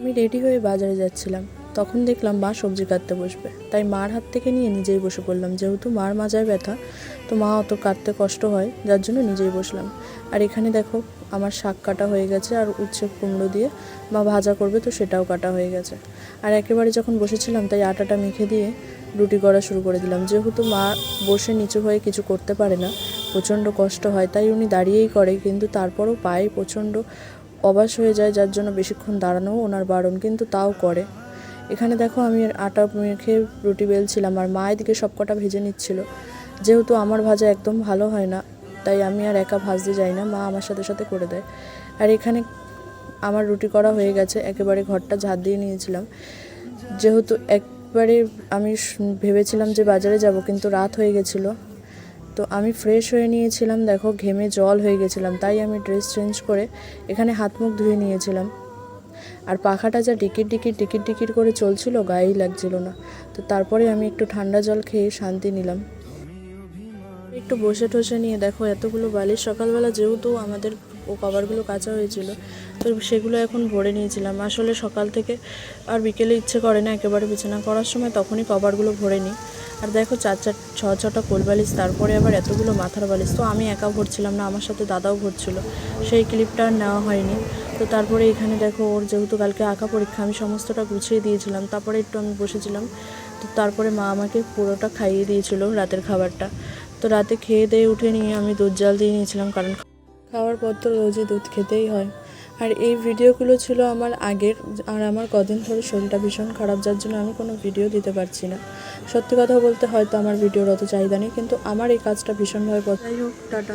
আমি রেডি হয়ে বাজারে যাচ্ছিলাম, তখন দেখলাম মা সবজি কাটতে বসবে। তাই মার হাত থেকে নিয়ে নিজেই বসে পড়লাম। যেহেতু মার মাজায় ব্যথা, তো মা অত কাটতে কষ্ট হয়, যার জন্য নিজেই বসলাম। আর এখানে দেখো আমার শাক কাটা হয়ে গেছে, আর উচ্ছে কুমড়ো দিয়ে মা ভাজা করবে, তো সেটাও কাটা হয়ে গেছে। আর একেবারে যখন বসেছিলাম তাই আটাটা মেখে দিয়ে রুটি করা শুরু করে দিলাম। যেহেতু মা বসে নিচু হয়ে কিছু করতে পারে না, প্রচণ্ড কষ্ট হয়, তাই উনি দাঁড়িয়েই করে, কিন্তু তারপরও পায়ে প্রচণ্ড অবাস হয়ে যায়, যার জন্য বেশিক্ষণ দাঁড়ানোও ওনার বারণ, কিন্তু তাও করে। এখানে দেখো আমি আটা মেখে রুটি বেলছিলাম, আর মা এদিকে সবকটা ভেজে নিচ্ছিল। যেহেতু আমার ভাজা একদম ভালো হয় না, তাই আমি আর একা ভাজতে যাই না, মা আমার সাথে সাথে করে দেয়। আর এখানে আমার রুটি করা হয়ে গেছে, একেবারে ঘরটা ঝাড় দিয়ে নিয়েছিলাম। যেহেতু একবারে আমি ভেবেছিলাম যে বাজারে যাব, কিন্তু রাত হয়ে গেছিলো, তো আমি ফ্রেশ হয়ে নিয়েছিলাম। দেখো ঘেমে জল হয়ে গেছিলাম, তাই আমি ড্রেস চেঞ্জ করে এখানে হাত মুখ ধুয়ে নিয়েছিলাম। আর পাখাটা যা টিকিট টিকিট টিকিট টিকিট করে চলছিল, গায়েই লাগছিল না। তো তারপরে আমি একটু ঠান্ডা জল খেয়ে শান্তি নিলাম। একটু বসে টসে নিয়ে দেখো এতগুলো বালিশ, সকালবেলা যেহেতু আমাদের কভারগুলো কাচা হয়েছিল, তো সেগুলো এখন ভরে নিয়েছিলাম। আসলে সকাল থেকে আর বিকেলে ইচ্ছে করে না একেবারে বিছানা করার সময়, তখনই কভারগুলো ভরে নিই। আর দেখো ছটা কোল বালিশ, তারপরে আবার এতগুলো মাথার বালিশ। তো আমি একা ভরছিলাম না, আমার সাথে দাদাও ভরছিল, সেই ক্লিপটা আর নেওয়া হয়নি। তো তারপরে এখানে দেখো ওর যেহেতু কালকে আঁকা পরীক্ষা, আমি সমস্তটা গুছিয়ে দিয়েছিলাম, তারপরে একটু আমি বসেছিলাম। তো তারপরে মা আমাকে পুরোটা খাইয়ে দিয়েছিল রাতের খাবারটা। তো রাতে খেয়ে দিয়ে উঠে নিয়ে আমি দুধ জাল দিয়ে নিয়েছিলাম, কারণ খাওয়ার পর তো রোজই দুধ খেতেই হয়। আর এই ভিডিওগুলো ছিল আমার আগের, আর আমার কদিন ধরে শরীরটা ভীষণ খারাপ, যার জন্য আমি কোনো ভিডিও দিতে পারছি না। সত্যি কথা বলতে হয়তো আমার ভিডিওর অত চাহিদা নেই, কিন্তু আমার এই কাজটা ভীষণভাবে যাই হোক, টাটা।